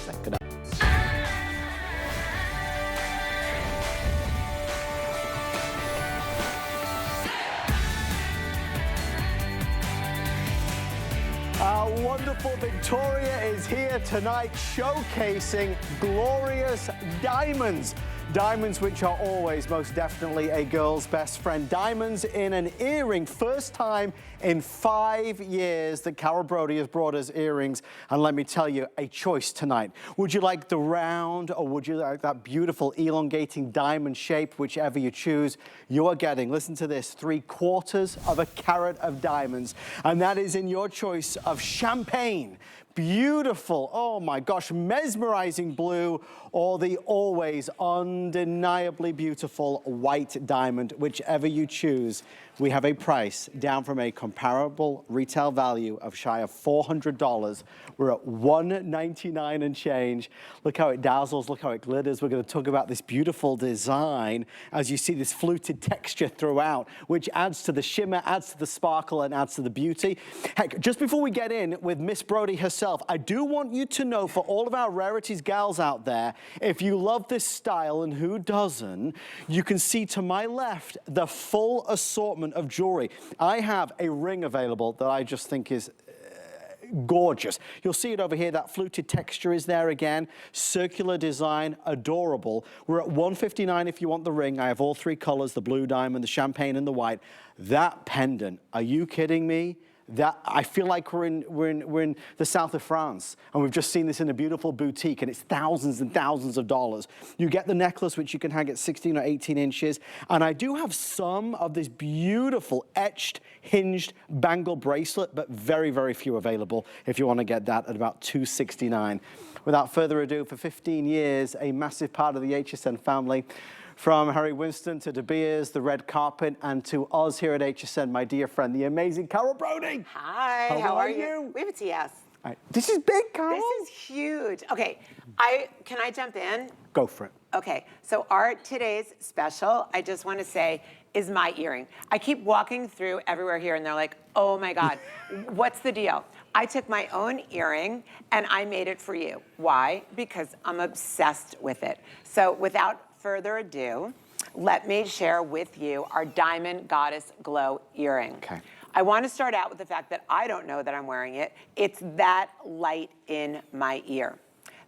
Check it out. Our wonderful Victoria is here tonight showcasing glorious diamonds. Diamonds which are always most definitely a girl's best friend. Diamonds in an earring. First time in 5 years that Carol Brodie has brought us earrings. And let me tell you, a choice tonight. Would you like the round or would you like that beautiful elongating diamond shape? Whichever you choose, you are getting, listen to this, 3/4 of a carat of diamonds. And that is in your choice of champagne. Beautiful, oh my gosh, mesmerizing blue, or the always undeniably beautiful white diamond, whichever you choose. We have a price down from a comparable retail value of shy of $400. We're at $199 and change. Look how it dazzles, look how it glitters. We're going to talk about this beautiful design as you see this fluted texture throughout, which adds to the shimmer, adds to the sparkle, and adds to the beauty. Heck, just before we get in with Miss Brodie herself, I do want you to know, for all of our Rarities gals out there, if you love this style, and who doesn't, you can see to my left the full assortment of jewelry. I have a ring available that I just think is gorgeous. You'll see it over here. That fluted texture is there again. Circular design, adorable. We're at $159 if you want the ring. I have all three colors, the blue diamond, the champagne, and the white. That pendant, are you kidding me? That, I feel like we're in the south of France, and we've just seen this in a beautiful boutique, and it's thousands and thousands of dollars. You get the necklace, which you can hang at 16 or 18 inches, and I do have some of this beautiful etched, hinged bangle bracelet, but very, very few available if you want to get that at about $269. Without further ado, for 15 years, a massive part of the HSN family. From Harry Winston to De Beers, the red carpet, and to us here at HSN, my dear friend, the amazing Carol Brodie. Hi, how are you? We have a TS. Right. This is big, Carol. This is huge. Okay, can I jump in? Go for it. Okay, so our today's special, I just want to say, is my earring. I keep walking through everywhere here, and they're like, oh my God, what's the deal? I took my own earring, and I made it for you. Why? Because I'm obsessed with it. So without further ado, let me share with you our Diamond Goddess Glow earring. Okay. I want to start out with the fact that I don't know that I'm wearing it. It's that light in my ear.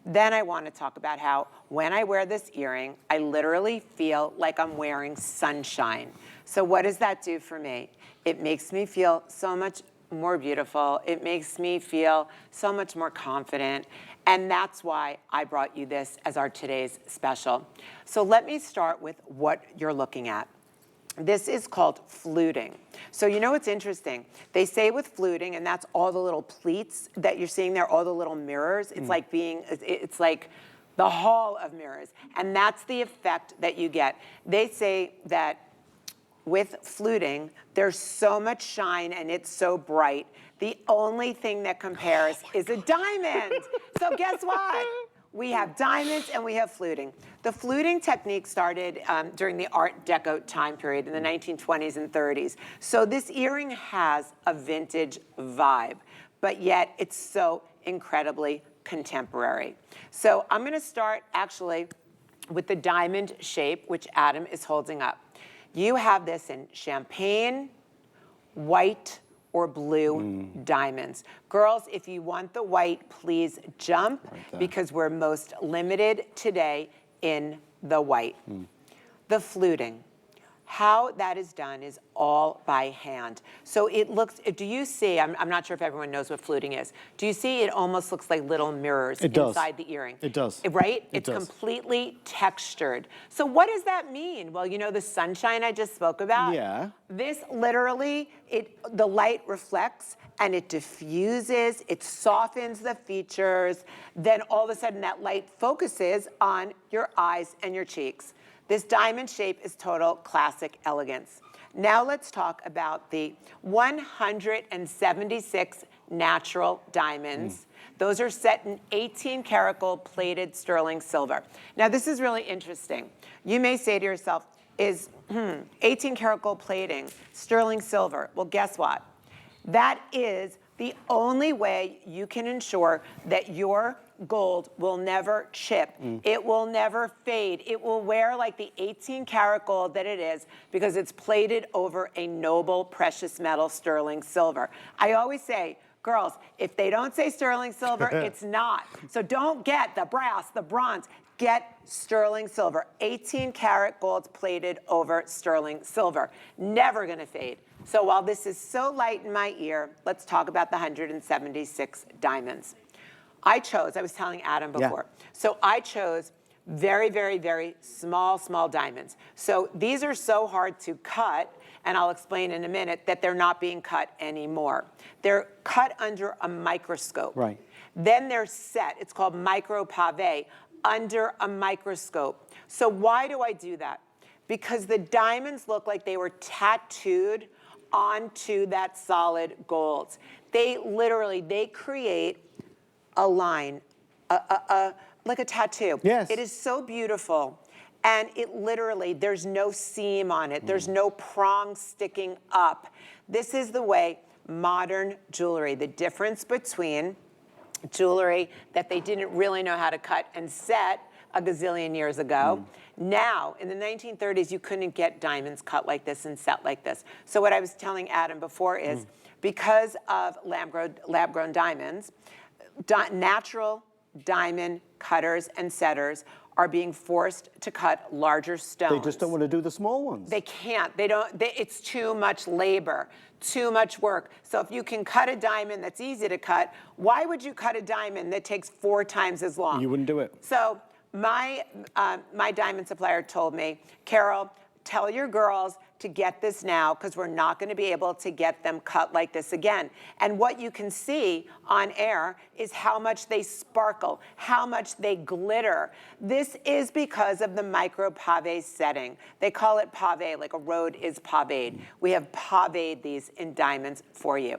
Then I want to talk about how when I wear this earring, I literally feel like I'm wearing sunshine. So what does that do for me? It makes me feel so much more beautiful. It makes me feel so much more confident. And that's why I brought you this as our today's special. So let me start with what you're looking at. This is called fluting. So you know what's interesting? They say with fluting, and that's all the little pleats that you're seeing there, all the little mirrors. It's like it's like the hall of mirrors. And that's the effect that you get. They say that with fluting, there's so much shine and it's so bright. The only thing that compares is a diamond. So guess what? We have diamonds and we have fluting. The fluting technique started during the Art Deco time period in the 1920s and 30s. So this earring has a vintage vibe, but yet it's so incredibly contemporary. So I'm gonna start actually with the diamond shape, which Adam is holding up. You have this in champagne, white, or blue diamonds. Girls, if you want the white, please jump because we're most limited today in the white. The fluting. How that is done is all by hand. So it looks, do you see, I'm not sure if everyone knows what fluting is. Do you see it almost looks like little mirrors inside the earring? It does. Right? It does. Completely textured. So what does that mean? Well, you know the sunshine I just spoke about? Yeah. This literally, the light reflects and it diffuses, it softens the features, then all of a sudden that light focuses on your eyes and your cheeks. This diamond shape is total classic elegance. Now let's talk about the 176 natural diamonds. Those are set in 18 karat gold plated sterling silver. Now this is really interesting. You may say to yourself, is 18 karat gold plating sterling silver? Well, guess what? That is the only way you can ensure that your gold will never chip. It will never fade. It will wear like the 18 karat gold that it is because it's plated over a noble precious metal sterling silver. I always say, girls, if they don't say sterling silver, it's not. So don't get the brass, the bronze. Get sterling silver. 18 karat gold plated over sterling silver. Never gonna fade. So while this is so light in my ear, let's talk about the 176 diamonds. I was telling Adam before, so I chose very, very, very small, small diamonds. So these are so hard to cut, and I'll explain in a minute that they're not being cut anymore. They're cut under a microscope. Right. Then they're set, it's called micro pave, under a microscope. So why do I do that? Because the diamonds look like they were tattooed onto that solid gold. They literally, they create a line, like a tattoo. Yes. It is so beautiful. And it literally, there's no seam on it. There's no prong sticking up. This is the way modern jewelry, the difference between jewelry that they didn't really know how to cut and set a gazillion years ago. Now, in the 1930s, you couldn't get diamonds cut like this and set like this. So what I was telling Adam before is because of lab-grown diamonds, natural diamond cutters and setters are being forced to cut larger stones. They just don't want to do the small ones. They can't. It's too much labor, too much work. So if you can cut a diamond that's easy to cut, why would you cut a diamond that takes 4 times as long? You wouldn't do it. So my diamond supplier told me, Carol, tell your girls to get this now because we're not going to be able to get them cut like this again. And what you can see on air is how much they sparkle, how much they glitter. This is because of the micro pave setting. They call it pave, like a road is paved. We have paved these in diamonds for you.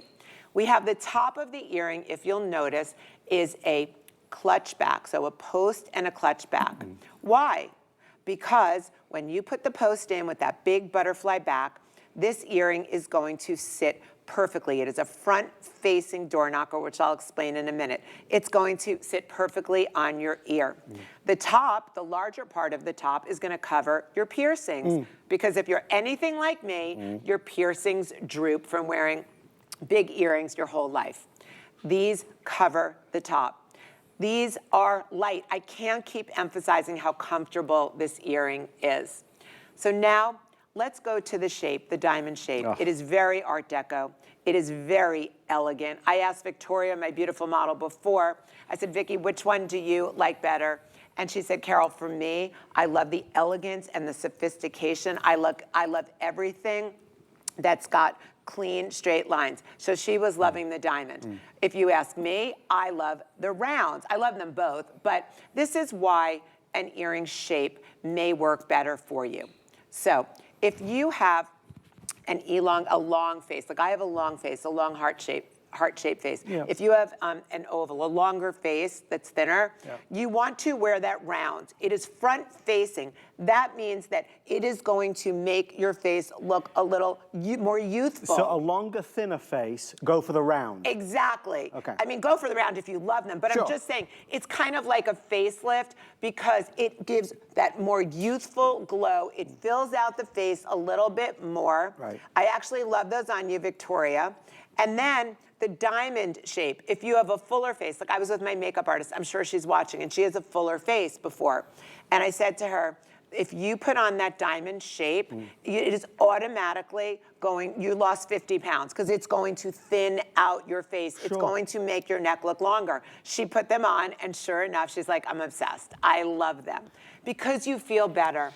We have the top of the earring, if you'll notice, is a clutch back, so a post and a clutch back. Why? Because when you put the post in with that big butterfly back, this earring is going to sit perfectly. It is a front-facing door knocker, which I'll explain in a minute. It's going to sit perfectly on your ear. The top, the larger part of the top, is going to cover your piercings. Because if you're anything like me, your piercings droop from wearing big earrings your whole life. These cover the top. These are light. I can't keep emphasizing how comfortable this earring is. So now, let's go to the shape, the diamond shape. It is very Art Deco. It is very elegant. I asked Victoria, my beautiful model, before. I said, Vicki, which one do you like better? And she said, Carol, for me, I love the elegance and the sophistication. I love everything that's got clean, straight lines. So she was loving the diamond. If you ask me, I love the rounds. I love them both, but this is why an earring shape may work better for you. So if you have a long face, like I have a long face, a long heart-shaped face. If you have an oval, a longer face that's thinner, you want to wear that round. It is front-facing. That means that it is going to make your face look a little more youthful. So a longer, thinner face, go for the round. Exactly. Okay. I mean, go for the round if you love them, but I'm just saying, it's kind of like a facelift because it gives that more youthful glow. It fills out the face a little bit more. Right. I actually love those on you, Victoria. And then the diamond shape, if you have a fuller face, like I was with my makeup artist, I'm sure she's watching, and she has a fuller face before. And I said to her, if you put on that diamond shape, it is automatically going, you lost 50 pounds because it's going to thin out your face. It's going to make your neck look longer. She put them on, and sure enough, she's like, I'm obsessed. I love them because you feel better.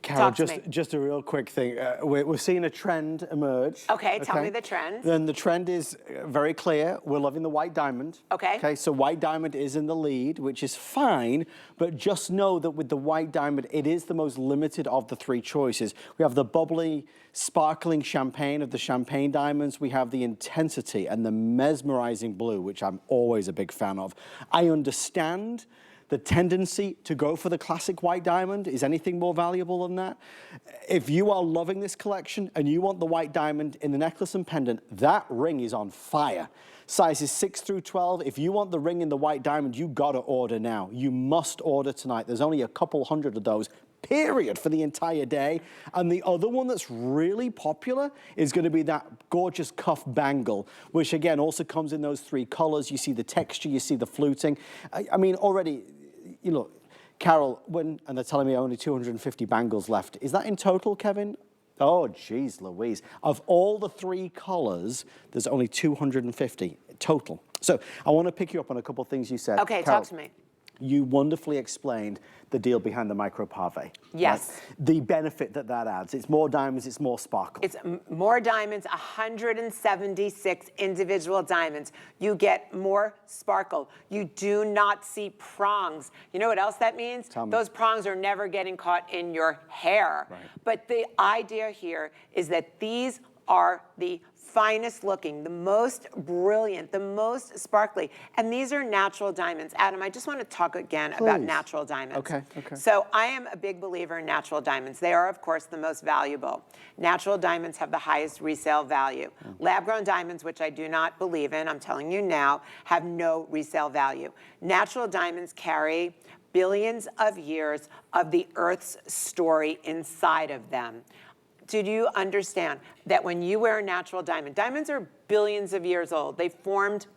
Carol, just a real quick thing. We're seeing a trend emerge. Okay, tell me the trend. Then the trend is very clear. We're loving the white diamond. Okay. Okay, so white diamond is in the lead, which is fine, but just know that with the white diamond, it is the most limited of the 3 choices. We have the bubbly, sparkling champagne of the champagne diamonds. We have the intensity and the mesmerizing blue, which I'm always a big fan of. I understand the tendency to go for the classic white diamond. Is anything more valuable than that? If you are loving this collection and you want the white diamond in the necklace and pendant, that ring is on fire. Sizes 6 through 12. If you want the ring in the white diamond, you gotta order now. You must order tonight. There's only a couple hundred of those, period, for the entire day. And the other one that's really popular is gonna be that gorgeous cuff bangle, which again also comes in those 3 colors. You see the texture, you see the fluting. I mean, already, you know, Carol, and they're telling me only 250 bangles left. Is that in total, Kevin? Oh, geez, Louise. Of all the 3 colors, there's only 250 total. So I want to pick you up on a couple of things you said. Okay, Carol, talk to me. You wonderfully explained the deal behind the micro pave. Yes. Right? The benefit that adds. It's more diamonds, it's more sparkle. It's more diamonds, 176 individual diamonds. You get more sparkle. You do not see prongs. You know what else that means? Tell me. Those prongs are never getting caught in your hair. Right. But the idea here is that these are the finest looking, the most brilliant, the most sparkly. And these are natural diamonds. Adam, I just want to talk again about natural diamonds. Okay, okay. So I am a big believer in natural diamonds. They are, of course, the most valuable. Natural diamonds have the highest resale value. Lab-grown diamonds, which I do not believe in, I'm telling you now, have no resale value. Natural diamonds carry billions of years of the Earth's story inside of them. Did you understand that when you wear a natural diamond, diamonds are billions of years old. They formed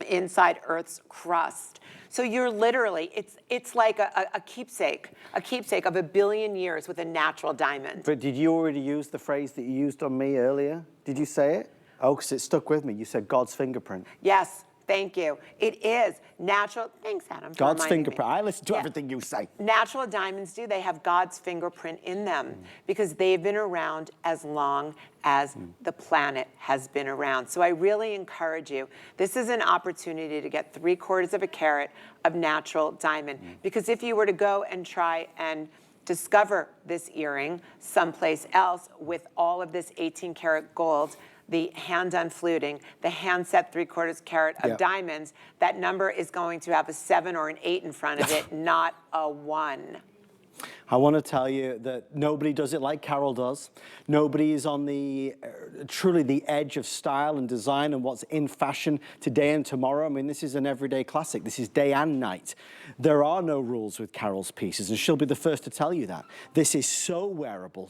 inside Earth's crust. So you're literally, it's like a keepsake of a billion years with a natural diamond. But did you already use the phrase that you used on me earlier? Did you say it? Oh, because it stuck with me. You said God's fingerprint. Yes. Thank you. It is natural. Thanks, Adam. God's fingerprint. I listen to everything you say. Natural diamonds do. They have God's fingerprint in them because they've been around as long as the planet has been around. So I really encourage you. This is an opportunity to get 3/4 of a carat of natural diamond. Because if you were to go and try and discover this earring someplace else with all of this 18-karat gold, the hand-done fluting, the hand-set 3/4 carat of diamonds, that number is going to have a 7 or an 8 in front of it, not a 1. I want to tell you that nobody does it like Carol does. Nobody is on the truly the edge of style and design and what's in fashion today and tomorrow. I mean, this is an everyday classic. This is day and night. There are no rules with Carol's pieces, and she'll be the first to tell you that. This is so wearable,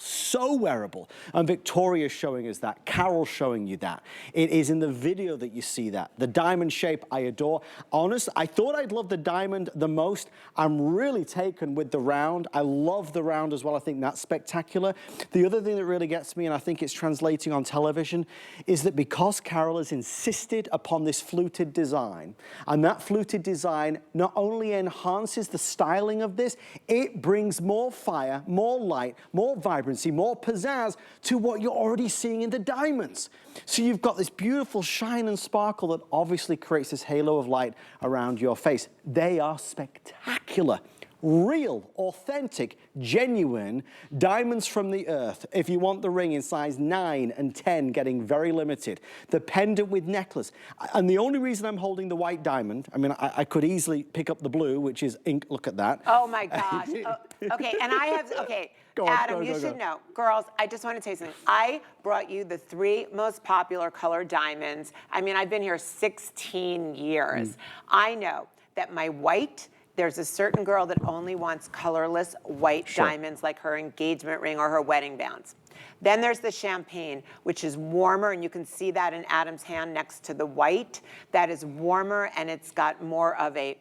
and Victoria's showing us that. Carol's showing you that. It is in the video that you see that. The diamond shape I adore. Honest, I thought I'd love the diamond the most. I'm really taken with the round. I love the round as well. I think that's spectacular. The other thing that really gets me, and I think it's translating on television, is that because Carol has insisted upon this fluted design, and that fluted design not only enhances the styling of this, it brings more fire, more light, more vibrancy, more pizzazz to what you're already seeing in the diamonds. So you've got this beautiful shine and sparkle that obviously creates this halo of light around your face. They are spectacular. Real, authentic, genuine diamonds from the earth. If you want the ring in size 9 and 10, getting very limited. The pendant with necklace. And the only reason I'm holding the white diamond, I mean, I could easily pick up the blue, which is ink. Look at that. Oh my gosh. Okay, and I have, okay. Adam, you should know. Girls, I just want to tell you something. I brought you the 3 most popular color diamonds. I mean, I've been here 16 years. I know that my white, there's a certain girl that only wants colorless white diamonds like her engagement ring or her wedding bands. Then there's the champagne, which is warmer, and you can see that in Adam's hand next to the white. That is warmer, and it's got more of a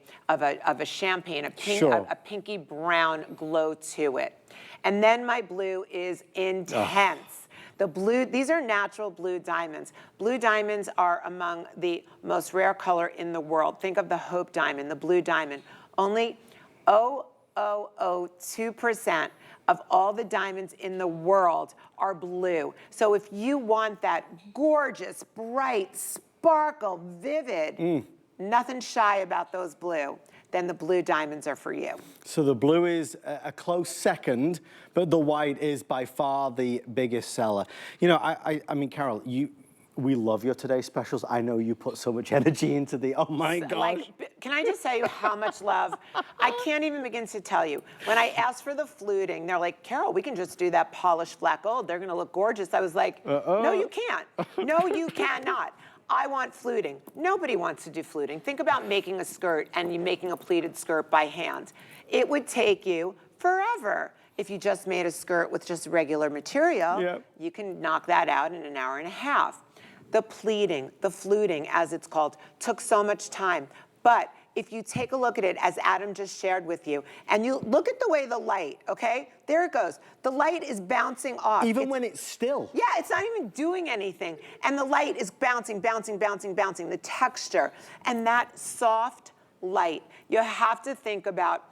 champagne, a pink, a pinky brown glow to it. And then my blue is intense. The blue, these are natural blue diamonds. Blue diamonds are among the most rare color in the world. Think of the Hope diamond, the blue diamond. Only 0.002% of all the diamonds in the world are blue. So if you want that gorgeous, bright, sparkle, vivid, nothing shy about those blue, then the blue diamonds are for you. So the blue is a close second, but the white is by far the biggest seller. You know, I mean, Carol, we love your Today Specials. I know you put so much energy into the, oh my gosh. Like, can I just tell you how much love? I can't even begin to tell you. When I asked for the fluting, they're like, Carol, we can just do that polished flat gold. They're gonna look gorgeous. I was like, no, you can't. No, you cannot. I want fluting. Nobody wants to do fluting. Think about making a skirt and you making a pleated skirt by hand. It would take you forever. If you just made a skirt with just regular material, you can knock that out in an hour and a half. The pleating, the fluting, as it's called, took so much time. But if you take a look at it, as Adam just shared with you, and you look at the way the light, okay? There it goes. The light is bouncing off. Even when it's still. Yeah, it's not even doing anything. And the light is bouncing, bouncing, bouncing, bouncing, the texture. And that soft light, you have to think about,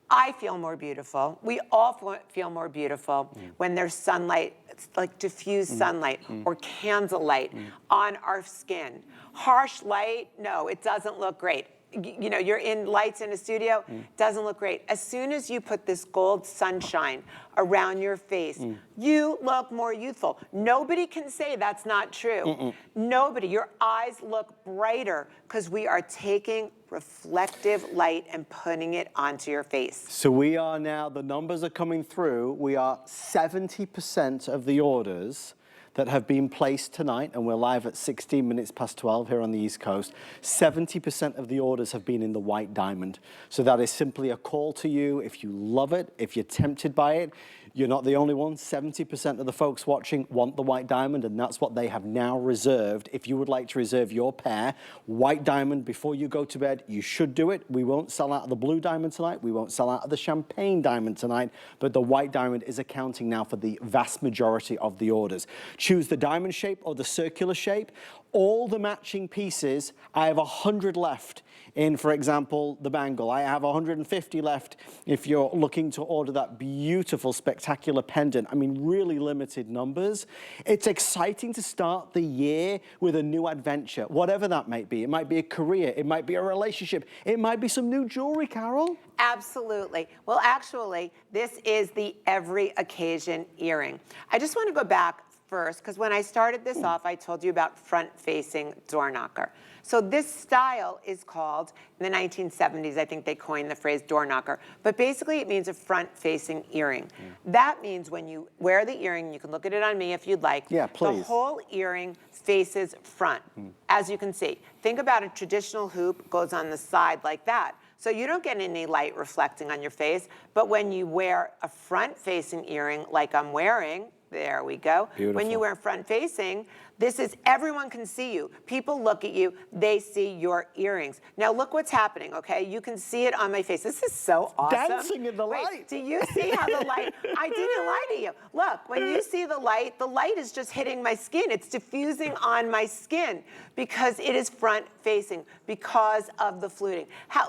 I feel more beautiful. We all feel more beautiful when there's sunlight, it's like diffused sunlight or candlelight on our skin. Harsh light, no, it doesn't look great. You know, you're in lights in a studio, doesn't look great. As soon as you put this gold sunshine around your face, you look more youthful. Nobody can say that's not true. Nobody. Your eyes look brighter because we are taking reflective light and putting it onto your face. So we are now, the numbers are coming through. We are 70% of the orders that have been placed tonight, and we're live at 16 minutes past 12 here on the East Coast. 70% of the orders have been in the white diamond. So that is simply a call to you. If you love it, if you're tempted by it, you're not the only one. 70% of the folks watching want the white diamond, and that's what they have now reserved. If you would like to reserve your pair, white diamond, before you go to bed, you should do it. We won't sell out of the blue diamond tonight. We won't sell out of the champagne diamond tonight, but the white diamond is accounting now for the vast majority of the orders. Choose the diamond shape or the circular shape. All the matching pieces, I have 100 left in, for example, the bangle. I have 150 left if you're looking to order that beautiful, spectacular pendant. I mean, really limited numbers. It's exciting to start the year with a new adventure, whatever that might be. It might be a career, it might be a relationship, it might be some new jewelry, Carol. Absolutely. Well, actually, this is the every occasion earring. I just want to go back first, because when I started this off, I told you about front-facing door knocker. So this style is called, in the 1970s, I think they coined the phrase door knocker, but basically it means a front-facing earring. That means when you wear the earring, you can look at it on me if you'd like. Yeah, please. The whole earring faces front, as you can see. Think about a traditional hoop goes on the side like that. So you don't get any light reflecting on your face, but when you wear a front-facing earring like I'm wearing, there we go. Beautiful. When you wear front-facing, this is, everyone can see you. People look at you, they see your earrings. Now look what's happening, okay? You can see it on my face. This is so awesome. Dancing in the light. Wait, do you see how the light, I didn't lie to you. Look, when you see the light is just hitting my skin. It's diffusing on my skin because it is front-facing because of the fluting.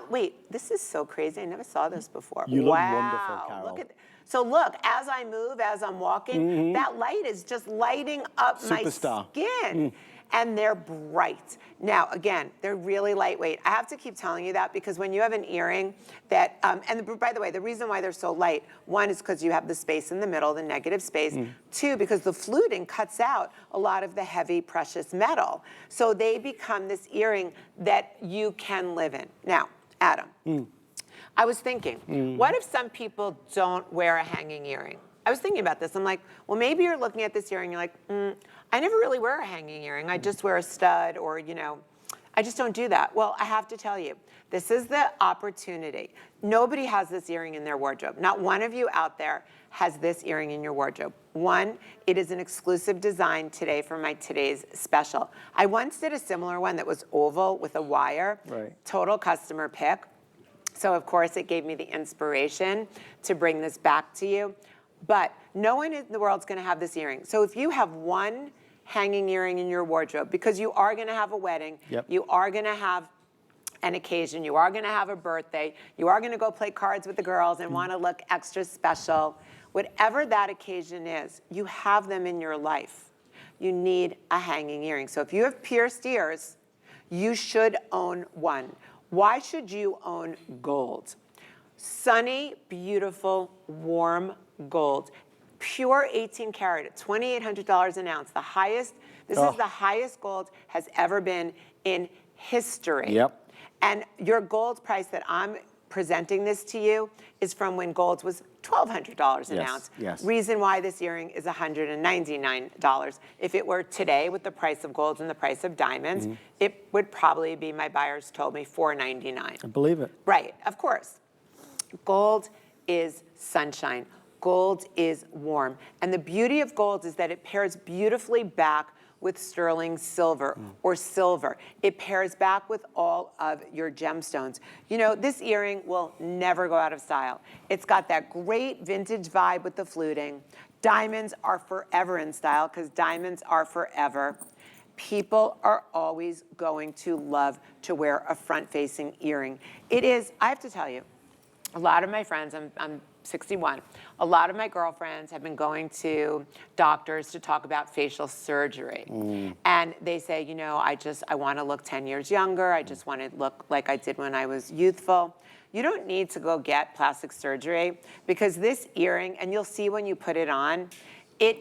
Wait, this is so crazy. I never saw this before. You look wonderful, Carol. Look at So look, as I move, as I'm walking, that light is just lighting up my skin. And they're bright. Now, again, they're really lightweight. I have to keep telling you that because when you have an earring that, by the way, the reason why they're so light, one is because you have the space in the middle, the negative space. Two, because the fluting cuts out a lot of the heavy, precious metal. So they become this earring that you can live in. Now, Adam. I was thinking, what if some people don't wear a hanging earring? I was thinking about this. I'm like, well, maybe you're looking at this earring, you're like, I never really wear a hanging earring. I just wear a stud or, you know, I just don't do that. Well, I have to tell you, this is the opportunity. Nobody has this earring in their wardrobe. Not one of you out there has this earring in your wardrobe. One, it is an exclusive design today for my today's special. I once did a similar one that was oval with a wire, total customer pick. So of course it gave me the inspiration to bring this back to you. But no one in the world's gonna have this earring. So if you have one hanging earring in your wardrobe, because you are gonna have a wedding, you are gonna have an occasion, you are gonna have a birthday, you are gonna go play cards with the girls and wanna look extra special, whatever that occasion is, you have them in your life. You need a hanging earring. So if you have pierced ears, you should own one. Why should you own gold? Sunny, beautiful, warm gold. Pure 18 karat at $2,800 an ounce, the highest This is the highest gold has ever been in history. Yep. And your gold price that I'm presenting this to you is from when gold was $1,200 an ounce. Yes. Reason why this earring is $199. If it were today with the price of gold and the price of diamonds, it would probably be, my buyers told me, $499. I believe it. Right, of course. Gold is sunshine. Gold is warm. And the beauty of gold is that it pairs beautifully back with sterling silver or silver. It pairs back with all of your gemstones. You know, this earring will never go out of style. It's got that great vintage vibe with the fluting. Diamonds are forever in style because diamonds are forever. People are always going to love to wear a front-facing earring. It is, I have to tell you, a lot of my friends, I'm 61, a lot of my girlfriends have been going to doctors to talk about facial surgery. And they say, you know, I want to look 10 years younger. I just want to look like I did when I was youthful. You don't need to go get plastic surgery because this earring, and you'll see when you put it on, it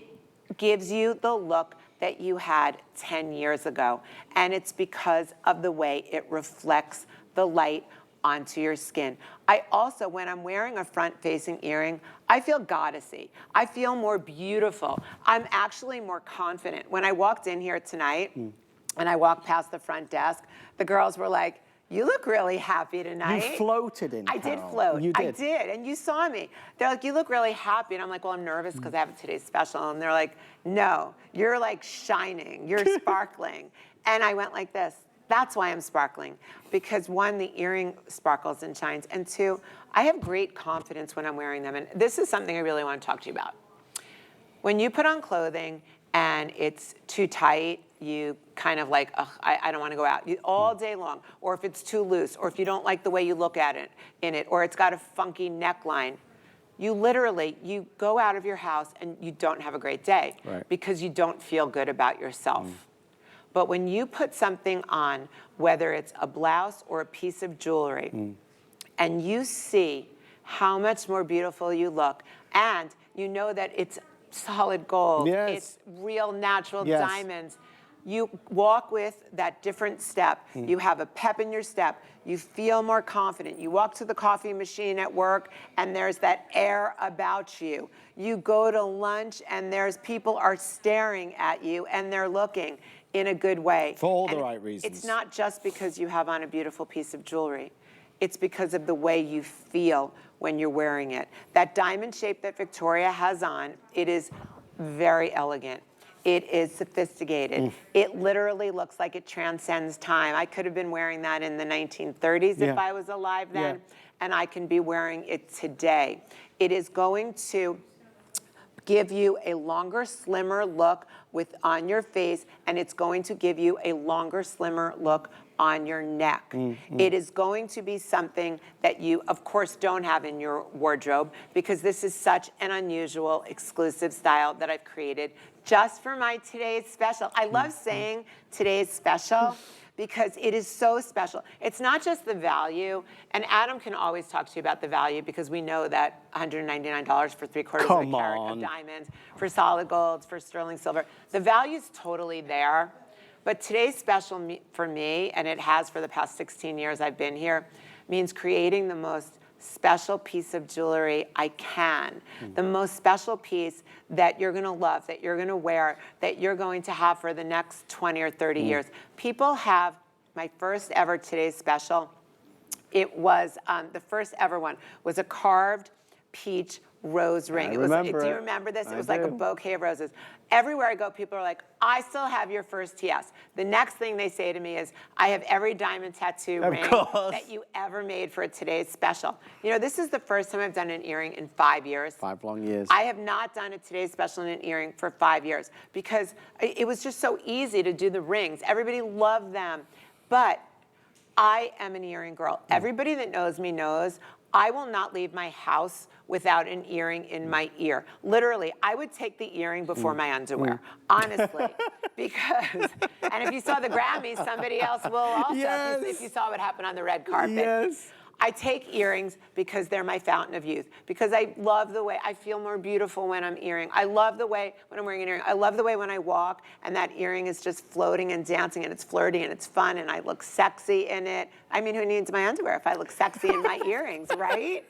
gives you the look that you had 10 years ago. And it's because of the way it reflects the light onto your skin. I also, when I'm wearing a front-facing earring, I feel goddessy. I feel more beautiful. I'm actually more confident. When I walked in here tonight and I walked past the front desk, the girls were like, you look really happy tonight. You floated in, I Carol. did float. You did. I did, and you saw me. They're like, you look really happy. And I'm like, well, I'm nervous because I have today's special. And they're like, no, you're like shining. You're sparkling. And I went like this. That's why I'm sparkling, because one, the earring sparkles and shines, and two, I have great confidence when I'm wearing them. And this is something I really want to talk to you about. When you put on clothing and it's too tight, you kind of like, ugh, I don't want to go out all day long. Or if it's too loose, or if you don't like the way you look at it in it, or it's got a funky neckline, you literally, you go out of your house and you don't have a great day because you don't feel good about yourself. But when you put something on, whether it's a blouse or a piece of jewelry, and you see how much more beautiful you look, and you know that it's solid gold, it's real natural diamonds, you walk with that different step. You have a pep in your step. You feel more confident. You walk to the coffee machine at work and there's that air about you. You go to lunch and there's people are staring at you and they're looking in a good way. For all the right reasons. It's not just because you have on a beautiful piece of jewelry. It's because of the way you feel when you're wearing it. That diamond shape that Victoria has on, it is very elegant. It is sophisticated. It literally looks like it transcends time. I could have been wearing that in the 1930s if I was alive then, and I can be wearing it today. It is going to give you a longer, slimmer look on your face, and it's going to give you a longer, slimmer look on your neck. It is going to be something that you, of course, don't have in your wardrobe because this is such an unusual, exclusive style that I've created just for my today's special. I love saying today's special because it is so special. It's not just the value, and Adam can always talk to you about the value because we know that $199 for 3/4 of a carat of diamonds, for solid golds, for sterling silver. The value's totally there. But today's special for me, and it has for the past 16 years I've been here, means creating the most special piece of jewelry I can. The most special piece that you're gonna love, that you're gonna wear, that you're going to have for the next 20 or 30 years. People have, my first ever today's special, it was, the first ever one, was a carved peach rose ring. Do you remember this? It was like a bouquet of roses. Everywhere I go, people are like, I still have your first TS. The next thing they say to me is, I have every diamond tattoo ring that you ever made for today's special. You know, this is the first time I've done an earring in 5 years. 5 long years. I have not done a today's special in an earring for 5 years because it was just so easy to do the rings. Everybody loved them. But I am an earring girl. Everybody that knows me knows I will not leave my house without an earring in my ear. Literally, I would take the earring before my underwear, honestly. Because, and if you saw the Grammys, somebody else will also, if you saw what happened on the red carpet. I take earrings because they're my fountain of youth, because I love the way I feel more beautiful when I'm earring. I love the way when I'm wearing an earring. I love the way when I walk and that earring is just floating and dancing and it's flirty and it's fun and I look sexy in it. I mean, who needs my underwear if I look sexy in my earrings, right?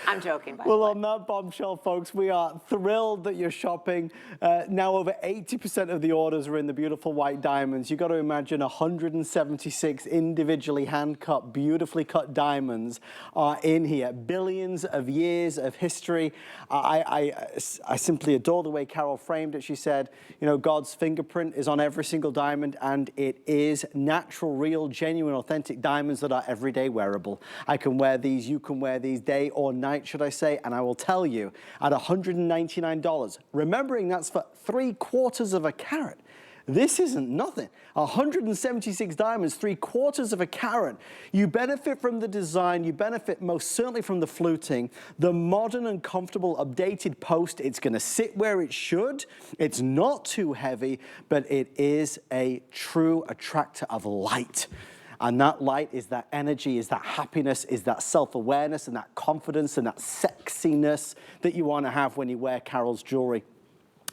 I'm joking, by the way. Well, on that bombshell, folks, we are thrilled that you're shopping. Now over 80% of the orders are in the beautiful white diamonds. You've got to imagine 176 individually hand-cut, beautifully cut diamonds are in here. Billions of years of history. I simply adore the way Carol framed it. She said, you know, God's fingerprint is on every single diamond, and it is natural, real, genuine, authentic diamonds that are everyday wearable. I can wear these, you can wear these day or night, should I say, and I will tell you, at $199, remembering that's for 3/4 of a carat, this isn't nothing. 176 diamonds, 3/4 of a carat. You benefit from the design, you benefit most certainly from the fluting, the modern and comfortable updated post. It's gonna sit where it should. It's not too heavy, but it is a true attractor of light. And that light is that energy, is that happiness, is that self-awareness and that confidence and that sexiness that you wanna have when you wear Carol's jewelry.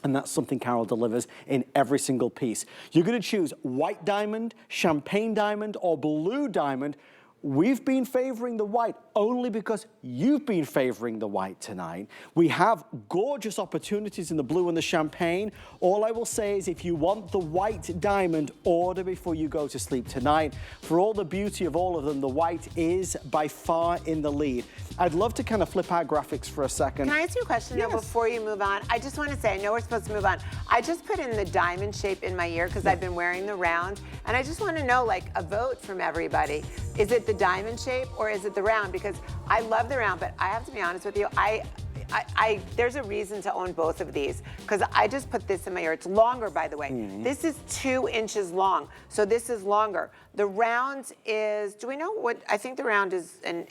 And that's something Carol delivers in every single piece. You're gonna choose white diamond, champagne diamond, or blue diamond. We've been favoring the white only because you've been favoring the white tonight. We have gorgeous opportunities in the blue and the champagne. All I will say is if you want the white diamond, order before you go to sleep tonight. For all the beauty of all of them, the white is by far in the lead. I'd love to kind of flip our graphics for a second. Can I ask you a question though before you move on? I just want to say, I know we're supposed to move on. I just put in the diamond shape in my ear because I've been wearing the round, and I just want to know, like, a vote from everybody. Is it the diamond shape or is it the round? Because I love the round, but I have to be honest with you, there's a reason to own both of these because I just put this in my ear. It's longer, by the way. This is 2 inches long, so this is longer. The round is, do we know what, I think the round is 1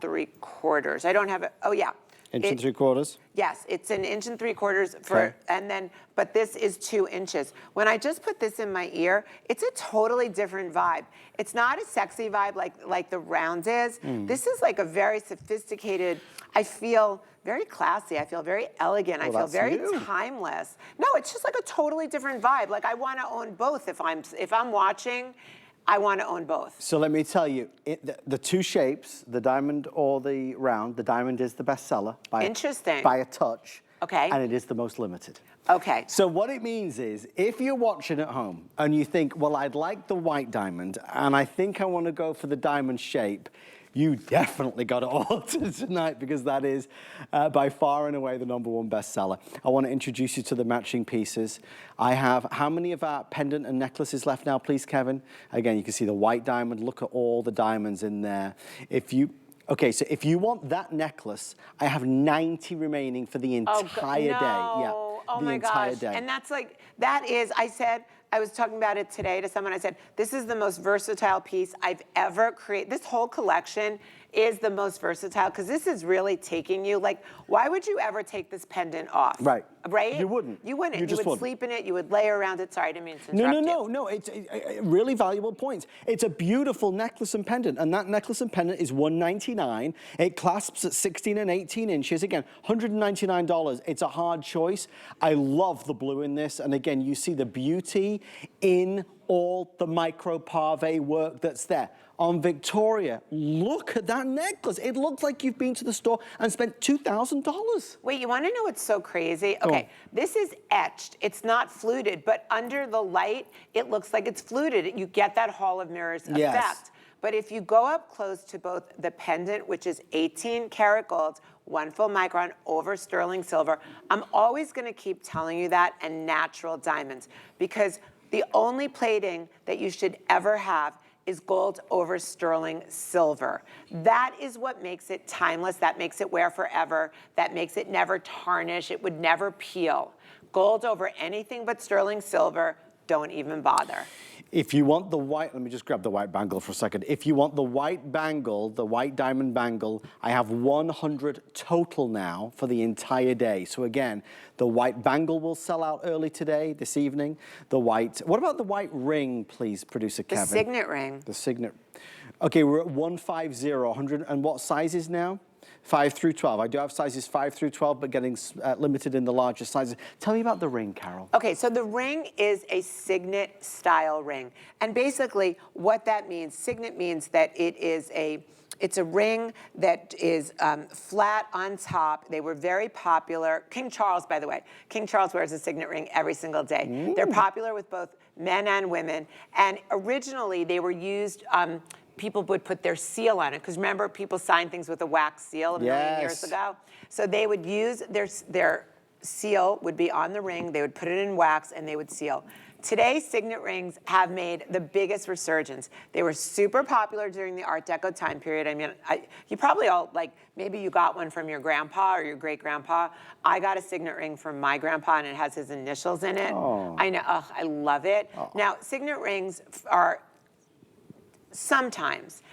3/4. I don't have it, oh yeah. 1 3/4? Yes, it's 1 3/4 for, Okay. and then, but this is 2 inches. When I just put this in my ear, it's a totally different vibe. It's not a sexy vibe like the round is. This is like a very sophisticated, I feel very classy, I feel very elegant, I feel very timeless. No, it's just like a totally different vibe. Like I wanna own both if I'm watching. I want to own both. So let me tell you, the two shapes, the diamond or the round, the diamond is the best seller by a touch. Okay. And it is the most limited. Okay. So what it means is, if you're watching at home and you think, well, I'd like the white diamond and I think I want to go for the diamond shape, you definitely got to order tonight because that is by far and away the #1 bestseller. I want to introduce you to the matching pieces. I have, how many of our pendant and necklaces left now, please, Kevin? Again, you can see the white diamond. Look at all the diamonds in there. Okay, so if you want that necklace, I have 90 remaining for the entire day. Yeah, oh my gosh. And that's like, that is, I was talking about it today to someone. I said, this is the most versatile piece I've ever created. This whole collection is the most versatile because this is really taking you, like, why would you ever take this pendant off? Right. Right? You wouldn't. You wouldn't. You would wouldn't. Sleep in it. You would lay around it. Sorry, I didn't mean to interrupt you. No. It's really valuable points. It's a beautiful necklace and pendant, and that necklace and pendant is $199. It clasps at 16 and 18 inches. Again, $199. It's a hard choice. I love the blue in this, and again, you see the beauty in all the micro pave work that's there. On Victoria, look at that necklace. It looks like you've been to the store and spent $2,000. Wait, you want to know what's so crazy? Okay, this is etched. It's not fluted, but under the light, it looks like it's fluted. You get that Hall of Mirrors effect. But if you go up close to both the pendant, which is 18 karat gold, 1 full micron over sterling silver, I'm always going to keep telling you that, and natural diamonds, because the only plating that you should ever have is gold over sterling silver. That is what makes it timeless, that makes it wear forever, that makes it never tarnish, it would never peel. Gold over anything but sterling silver, don't even bother. If you want the white, let me just grab the white bangle for a second. If you want the white bangle, the white diamond bangle, I have 100 total now for the entire day. So again, the white bangle will sell out early today, this evening. The white, what about the white ring, please, producer Kevin? The signet ring. The signet. Okay, we're at 150, 100, and what sizes now? 5 through 12. I do have sizes 5 through 12, but getting limited in the larger sizes. Tell me about the ring, Carol. Okay, so the ring is a signet style ring. And basically what that means, signet means that it's a ring that is flat on top. They were very popular. King Charles, by the way, King Charles wears a signet ring every single day. They're popular with both men and women. And originally they were used, people would put their seal on it, because remember, people signed things with a wax seal a million years ago. So they would use their seal would be on the ring, they would put it in wax, and they would seal. Today, signet rings have made the biggest resurgence. They were super popular during the Art Deco time period. I mean, you probably all, like, maybe you got one from your grandpa or your great-grandpa. I got a signet ring from my grandpa, and it has his initials in it. Oh. I know, I love it. Oh. Now, signet rings are sometimes,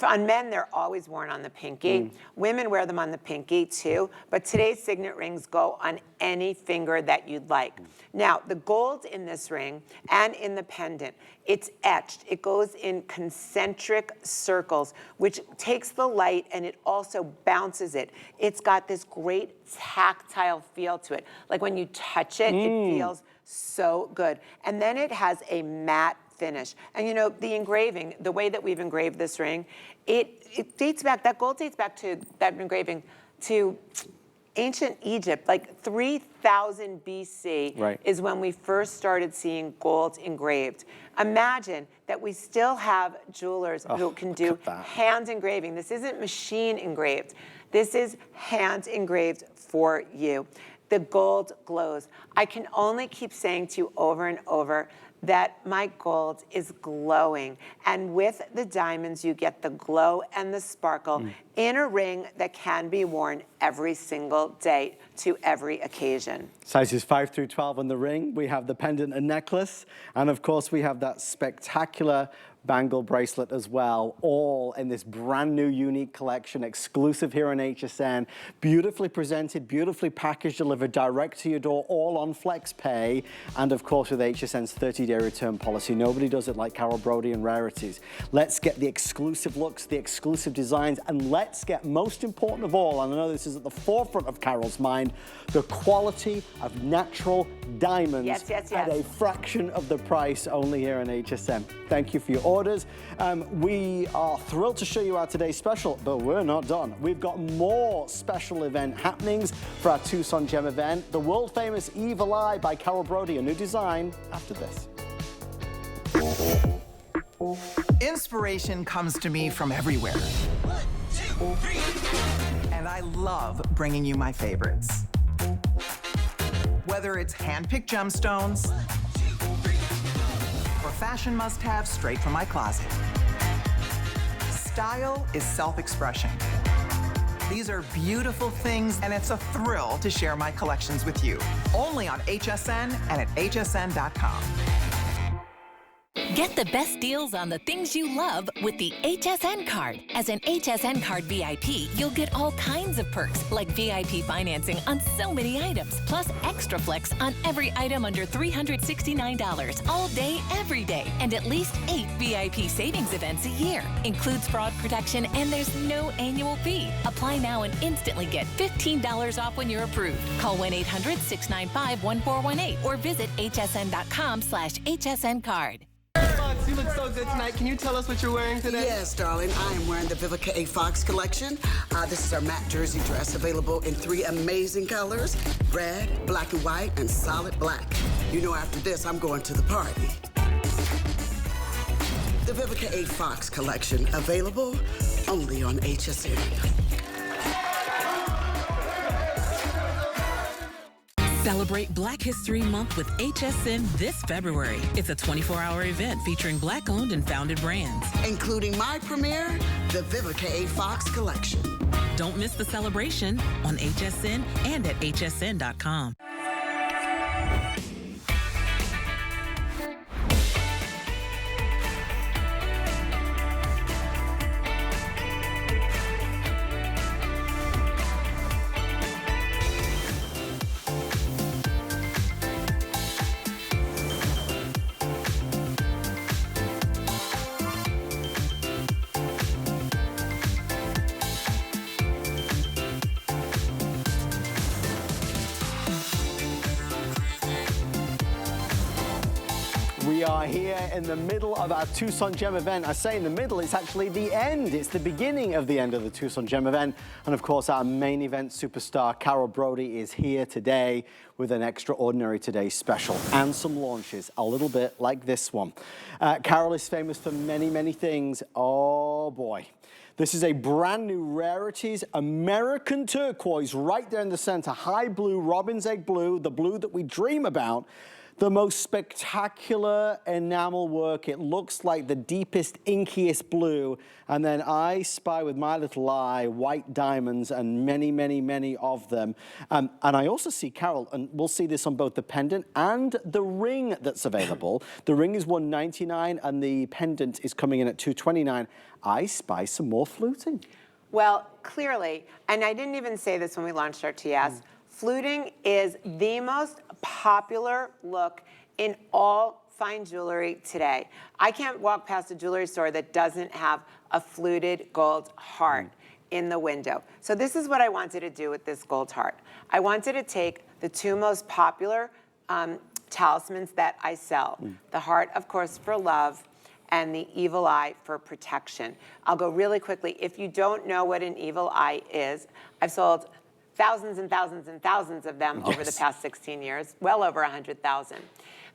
on men, they're always worn on the pinky. Women wear them on the pinky too, but today's signet rings go on any finger that you'd like. Now, the gold in this ring and in the pendant, it's etched. It goes in concentric circles, which takes the light and it also bounces it. It's got this great tactile feel to it. Like when you touch it, it feels so good. And then it has a matte finish. And you know, the engraving, the way that we've engraved this ring, it dates back, that gold dates back to that engraving to ancient Egypt, like 3000 BC is when we first started seeing gold engraved. Imagine that we still have jewelers who can do hand engraving. This isn't machine engraved. This is hand engraved for you. The gold glows. I can only keep saying to you over and over that my gold is glowing. And with the diamonds, you get the glow and the sparkle in a ring that can be worn every single day to every occasion. Sizes 5 through 12 on the ring. We have the pendant and necklace. And of course, we have that spectacular bangle bracelet as well, all in this brand new unique collection, exclusive here on HSN, beautifully presented, beautifully packaged, delivered direct to your door, all on flex pay, and of course with HSN's 30-day return policy. Nobody does it like Carol Brodie and Rarities. Let's get the exclusive looks, the exclusive designs, and let's get, most important of all, and I know this is at the forefront of Carol's mind, the quality of natural diamonds at a fraction of the price, only here on HSN. Thank you for your orders. We are thrilled to show you our today's special, but we're not done. We've got more special event happenings for our Tucson Gem event. The world famous Evil Eye by Carol Brodie, a new design after this. Inspiration comes to me from everywhere. 1, 2, 3. And I love bringing you my favorites. Whether it's hand-picked gemstones, or fashion must-haves straight from my closet. Style is self-expression. These are beautiful things, and it's a thrill to share my collections with you. Only on HSN and at hsn.com. Get the best deals on the things you love with the HSN card. As an HSN card VIP, you'll get all kinds of perks, like VIP financing on so many items, plus extra flex on every item under $369 all day, every day, and at least 8 VIP savings events a year. Includes fraud protection, and there's no annual fee. Apply now and instantly get $15 off when you're approved. Call 1-800-695-1418 or visit hsn.com/HSN card. You look so good tonight. Can you tell us what you're wearing today? Yes, darling. I am wearing the Vivica A. Fox collection. This is our matte jersey dress, available in 3 amazing colors: red, black and white, and solid black. You know, after this, I'm going to the party. The Vivica A. Fox collection, available only on HSN. Celebrate Black History Month with HSN this February. It's a 24-hour event featuring Black-owned and founded brands, including my premiere, the Vivica A. Fox collection. Don't miss the celebration on HSN and at hsn.com. We are here in the middle of our Tucson Gem event. I say in the middle, it's actually the end. It's the beginning of the end of the Tucson Gem event. And of course, our main event superstar, Brodie, is here today with an Extraordinary Today special and some launches, a little bit like this one. Carol is famous for many, many things. Oh boy. This is a brand new Rarities American turquoise right there in the center. High blue, robin's egg blue, the blue that we dream about. The most spectacular enamel work. It looks like the deepest, inkiest blue. And then I spy with my little eye white diamonds and many, many, many of them. And I also see, Carol, and we'll see this on both the pendant and the ring that's available. The ring is $199 and the pendant is coming in at $229. I spy some more fluting. Well, clearly, and I didn't even say this when we launched our TS, fluting is the most popular look in all fine jewelry today. I can't walk past a jewelry store that doesn't have a fluted gold heart in the window. So this is what I wanted to do with this gold heart. I wanted to take the two most popular talismans that I sell. The heart, of course, for love, and the evil eye for protection. I'll go really quickly. If you don't know what an evil eye is, I've sold thousands and thousands and thousands of them over the past 16 years, well over 100,000.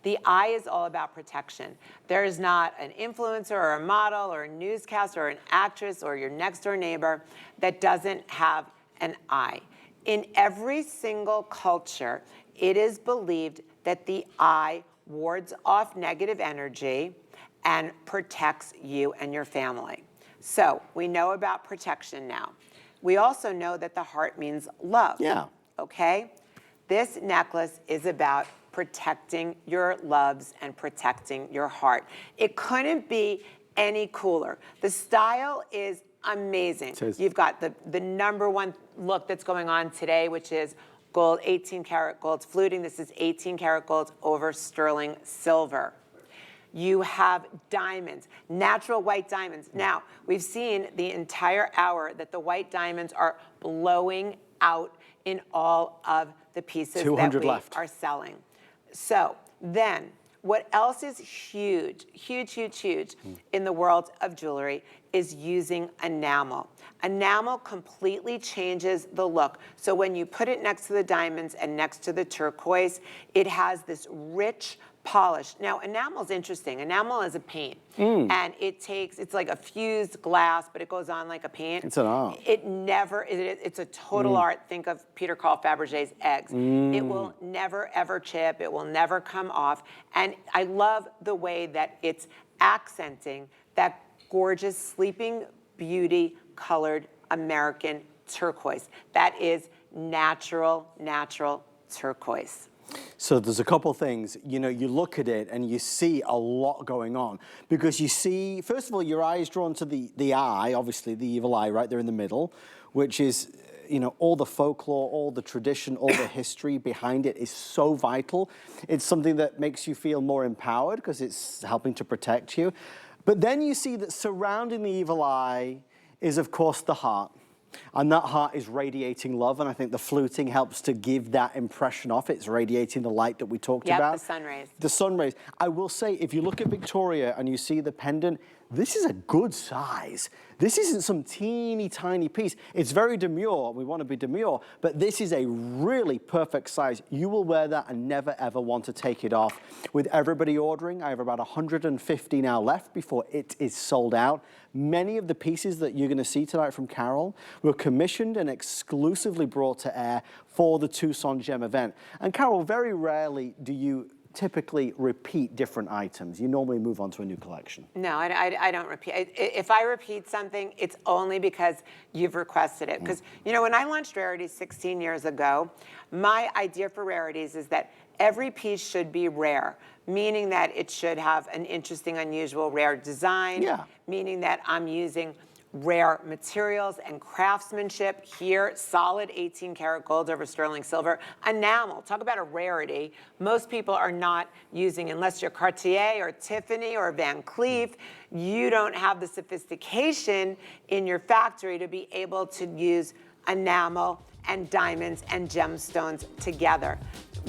The eye is all about protection. There is not an influencer or a model or a newscaster or an actress or your next door neighbor that doesn't have an eye. In every single culture, it is believed that the eye wards off negative energy and protects you and your family. So we know about protection now. We also know that the heart means love. Yeah. Okay? This necklace is about protecting your loves and protecting your heart. It couldn't be any cooler. The style is amazing. You've got the #1 look that's going on today, which is gold, 18 karat gold fluting. This is 18 karat gold over sterling silver. You have diamonds, natural white diamonds. Now, we've seen the entire hour that the white diamonds are blowing out in all of the pieces that we are selling. So then, what else is huge, huge, huge, huge in the world of jewelry is using enamel. Enamel completely changes the look. So when you put it next to the diamonds and next to the turquoise, it has this rich polish. Now, enamel is interesting. Enamel is a paint, and it's like a fused glass, but it goes on like a paint. It's an art. It's a total art. Think of Peter Carl Fabergé's eggs. It will never, ever chip. It will never come off. And I love the way that it's accenting that gorgeous Sleeping Beauty colored American turquoise. That is natural, natural turquoise. So there's a couple things, you know, you look at it and you see a lot going on because you see, first of all, your eye is drawn to the eye, obviously the evil eye right there in the middle, which is, you know, all the folklore, all the tradition, all the history behind it is so vital. It's something that makes you feel more empowered because it's helping to protect you. But then you see that surrounding the evil eye is, of course, the heart. And that heart is radiating love, and I think the fluting helps to give that impression off. It's radiating the light that we talked about. The sun rays. The sun rays. I will say, if you look at Victoria and you see the pendant, this is a good size. This isn't some teeny tiny piece. It's very demure. We want to be demure, but this is a really perfect size. You will wear that and never ever want to take it off. With everybody ordering, I have about 150 now left before it is sold out. Many of the pieces that you're going to see tonight from Carol were commissioned and exclusively brought to air for the Tucson Gem event. And Carol, very rarely do you typically repeat different items. You normally move on to a new collection. No, I don't repeat. If I repeat something, it's only because you've requested it. Because, you know, when I launched Rarities 16 years ago, my idea for Rarities is that every piece should be rare, meaning that it should have an interesting, unusual, rare design, meaning that I'm using rare materials and craftsmanship. Here, solid 18 karat gold over sterling silver. Enamel, talk about a rarity. Most people are not using, unless you're Cartier or Tiffany or Van Cleef, you don't have the sophistication in your factory to be able to use enamel and diamonds and gemstones together.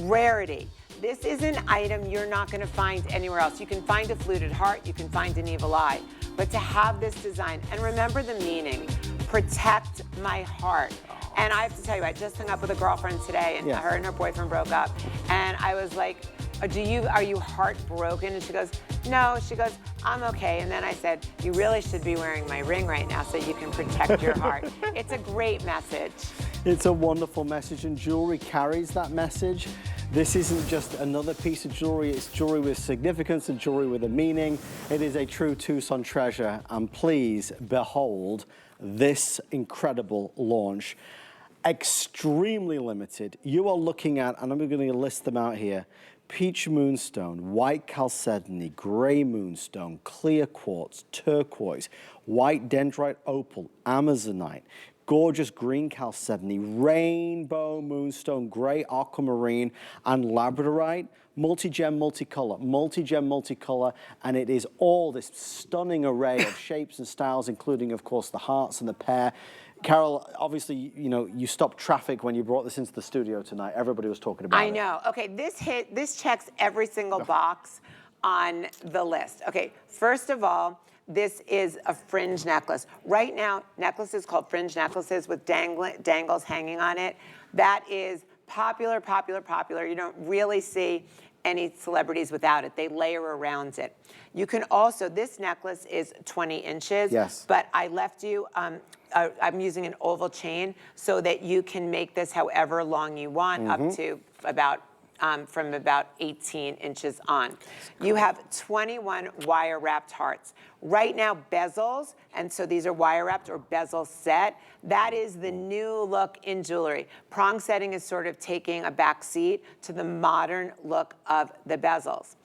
Rarity. this is an item you're not gonna find anywhere else. You can find a fluted heart, you can find an evil eye, but to have this design, and remember the meaning, protect my heart. And I have to tell you, I just hung up with a girlfriend today, and her and her boyfriend broke up, and I was like, are you heartbroken? And she goes, no. She goes, I'm okay. And then I said, you really should be wearing my ring right now so you can protect your heart. It's a great message. It's a wonderful message, and jewelry carries that message. This isn't just another piece of jewelry, it's jewelry with significance and jewelry with a meaning. It is a true Tucson treasure, and please behold this incredible launch. Extremely limited. You are looking at, and I'm going to list them out here, peach moonstone, white chalcedony, gray moonstone, clear quartz, turquoise, white dendrite opal, amazonite, gorgeous green chalcedony, rainbow moonstone, gray aquamarine, and labradorite. Multi-gem, multicolor, and it is all this stunning array of shapes and styles, including, of course, the hearts and the pear. Carol, obviously, you know, you stopped traffic when you brought this into the studio tonight. Everybody was talking about it. I know. Okay, this checks every single box on the list. Okay, first of all, this is a fringe necklace. Right now, necklaces called fringe necklaces with dangles hanging on it. That is popular. You don't really see any celebrities without it. They layer around it. You can also, this necklace is 20 inches, yes, but I left you, I'm using an oval chain so that you can make this however long you want, up to about, from about 18 inches on. You have 21 wire-wrapped hearts. Right now, bezels, and so these are wire-wrapped or bezel set. That is the new look in jewelry. Prong setting is sort of taking a back seat to the modern look of the bezels.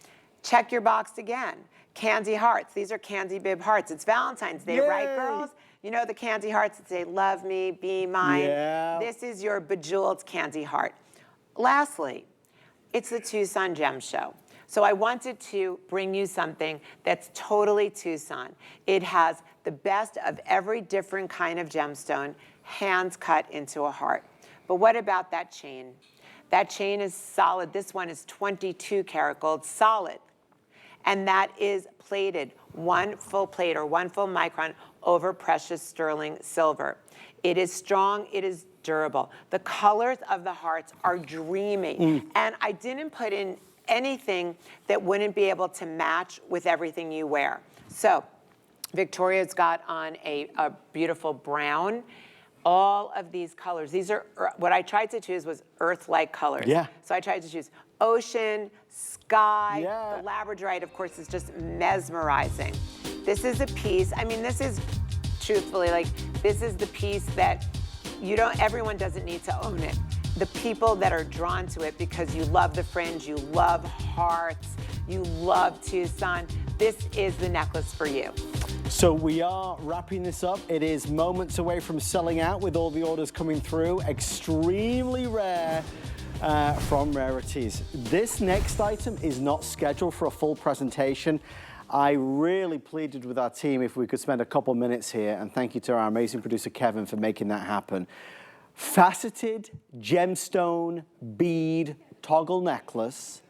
Check your box again. Candy hearts. These are candy bib hearts. It's Valentine's Day, right, girls? You know the candy hearts that say, love me, be mine? Yeah. This is your bejeweled candy heart. Lastly, it's the Tucson Gem Show. So I wanted to bring you something that's totally Tucson. It has the best of every different kind of gemstone, hands cut into a heart. But what about that chain? That chain is solid. This one is 22 karat gold, solid. And that is plated, one full plate or one full micron over precious sterling silver. It is strong, it is durable. The colors of the hearts are dreamy. And I didn't put in anything that wouldn't be able to match with everything you wear. So Victoria's got on a beautiful brown. All of these colors, these are, what I tried to choose was earth-like colors. Yeah. So I tried to choose ocean, sky. The labradorite, of course, is just mesmerizing. This is a piece, I mean, this is, truthfully, like, this is the piece that everyone doesn't need to own it. The people that are drawn to it because you love the fringe, you love hearts, you love Tucson, this is the necklace for you. So we are wrapping this up. It is moments away from selling out with all the orders coming through. Extremely rare from Rarities. This next item is not scheduled for a full presentation. I really pleaded with our team if we could spend a couple minutes here, and thank you to our amazing producer Kevin for making that happen. Faceted gemstone bead toggle necklace.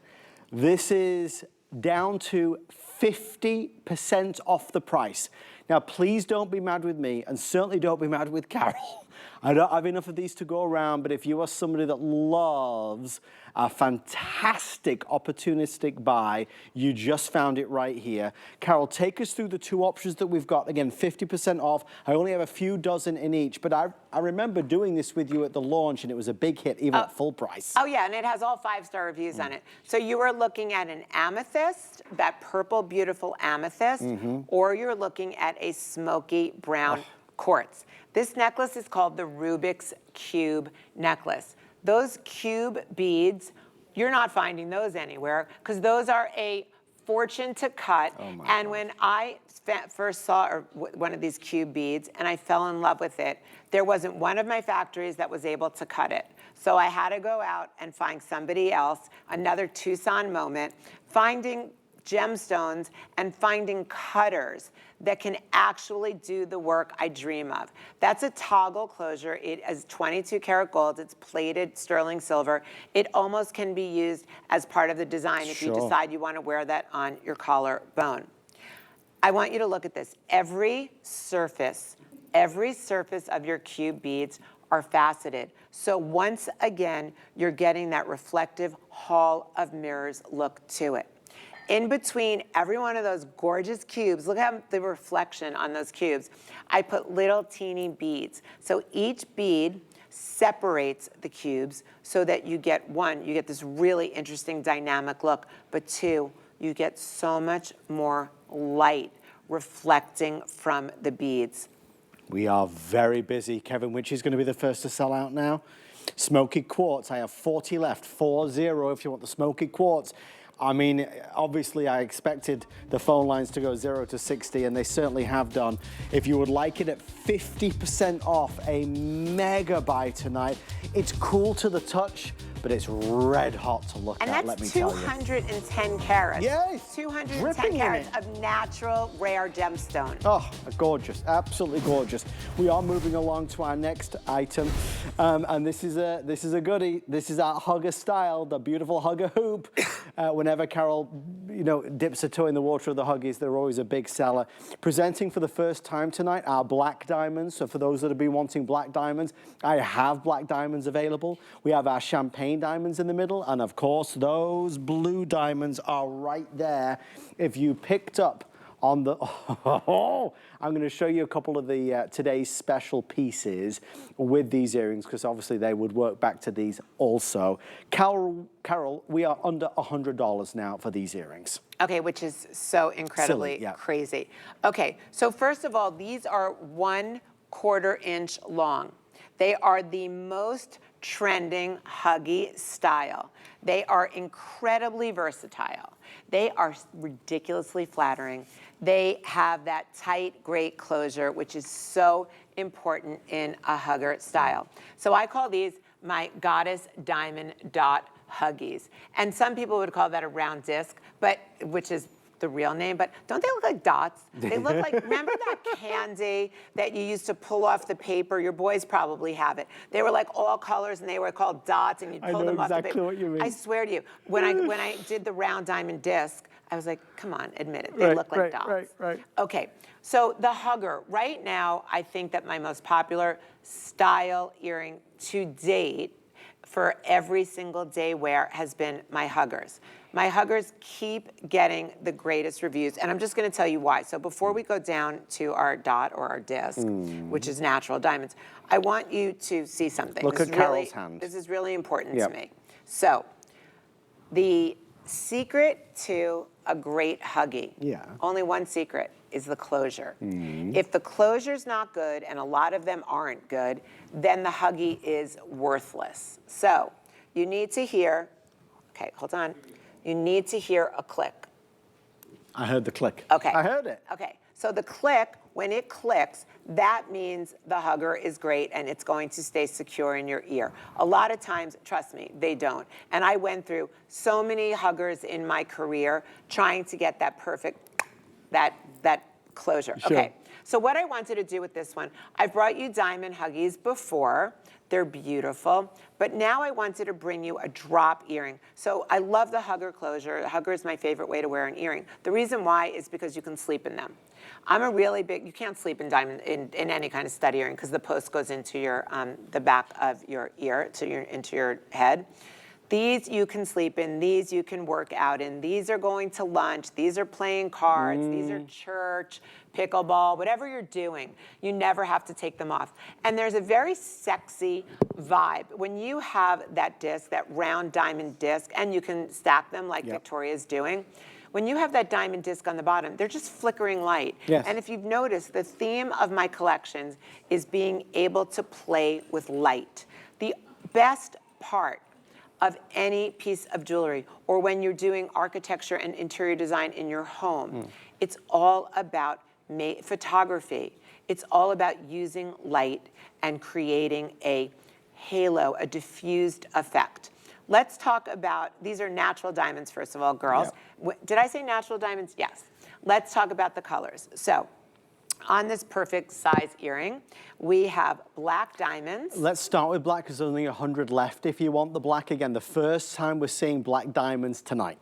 This is down to 50% off the price. Now, please don't be mad with me, and certainly don't be mad with Carol. I don't have enough of these to go around, but if you are somebody that loves a fantastic opportunistic buy, you just found it right here. Carol, take us through the two options that we've got. Again, 50% off. I only have a few dozen in each, but I remember doing this with you at the launch, and it was a big hit, even at full price. Oh yeah, and it has all 5-star reviews on it. So you are looking at an amethyst, that purple, beautiful amethyst, or you're looking at a smoky brown quartz. This necklace is called the Rubik's Cube necklace. Those cube beads, you're not finding those anywhere because those are a fortune to cut. And when I first saw one of these cube beads and I fell in love with it, there wasn't one of my factories that was able to cut it. So I had to go out and find somebody else, another Tucson moment. Finding gemstones and finding cutters that can actually do the work I dream of. That's a toggle closure. It is 22 karat gold. It's plated sterling silver. It almost can be used as part of the design if you decide you want to wear that on your collarbone. I want you to look at this. Every surface of your cube beads are faceted. So once again, you're getting that reflective hall of mirrors look to it. In between every one of those gorgeous cubes, look at the reflection on those cubes. I put little teeny beads. So each bead separates the cubes so that you get, one, you get this really interesting dynamic look, but two, you get so much more light reflecting from the beads. We are very busy. Kevin, which is going to be the first to sell out now? Smoky quartz. I have 40 left. 40 if you want the smoky quartz. I mean, obviously I expected the phone lines to go 0 to 60, and they certainly have done. If you would like it at 50% off, a mega buy tonight. It's cool to the touch, but it's red hot to look at, let me tell you. And that's 210 carats. Yes. 210 carats of natural rare gemstone. Oh, gorgeous, absolutely gorgeous. We are moving along to our next item, and this is a goodie. This is our hugger style, the beautiful hugger hoop. Whenever Carol, dips a toe in the water of the Huggies, they're always a big seller. Presenting for the first time tonight, our black diamonds. So for those that have been wanting black diamonds, I have black diamonds available. We have our champagne diamonds in the middle, and of course, those blue diamonds are right there. If you picked up on the, I'm going to show you a couple of the today's special pieces with these earrings, because obviously they would work back to these also. Carol, we are under $100 now for these earrings. Okay, which is so incredibly crazy. Okay, so first of all, these are 1/4 inch long. They are the most trending Huggy style. They are incredibly versatile. They are ridiculously flattering. They have that tight, great closure, which is so important in a hugger style. So I call these my Goddess Diamond Dot Huggies. And some people would call that a round disc, but which is the real name, but don't they look like dots? They look like, remember that candy that you used to pull off the paper? Your boys probably have it. They were like all colors and they were called dots, and you'd pull them off the paper. I know exactly what you mean. I swear to you, when I did the round diamond disc, I was like, come on, admit it. They look like dots. Right. Okay, so the hugger. Right now, I think that my most popular style earring to date for every single day wear has been my huggers. My huggers keep getting the greatest reviews, and I'm just going to tell you why. So before we go down to our dot or our disc, which is natural diamonds, I want you to see something. Look at Carol's hand. This is really important to me. So the secret to a great huggy, only one secret, is the closure. If the closure's not good, and a lot of them aren't good, then the huggy is worthless. So you need to hear, okay, hold on. You need to hear a click. I heard the click. Okay. I heard it. Okay, so the click, when it clicks, that means the hugger is great and it's going to stay secure in your ear. A lot of times, trust me, they don't. And I went through so many huggers in my career trying to get that perfect, that closure. Sure. Okay, so what I wanted to do with this one, I've brought you diamond huggies before. They're beautiful, but now I wanted to bring you a drop earring. So I love the hugger closure. The hugger is my favorite way to wear an earring. The reason why is because you can sleep in them. I'm a really big, you can't sleep in diamond, in any kind of stud earring, because the post goes into your, the back of your ear, into your head. These you can sleep in, these you can work out in, these are going to lunch, these are playing cards, these are church, pickleball, whatever you're doing, you never have to take them off. And there's a very sexy vibe. When you have that disc, that round diamond disc, and you can stack them like Victoria's doing, when you have that diamond disc on the bottom, they're just flickering light. And if you've noticed, the theme of my collections is being able to play with light. The best part of any piece of jewelry, or when you're doing architecture and interior design in your home, it's all about photography. It's all about using light and creating a halo, a diffused effect. let's talk about, these are natural diamonds, first of all, girls. Did I say natural diamonds? Yes. Let's talk about the colors. So, on this perfect size earring, we have black diamonds. Let's start with black because there's only 100 left. If you want the black again, the first time we're seeing black diamonds tonight.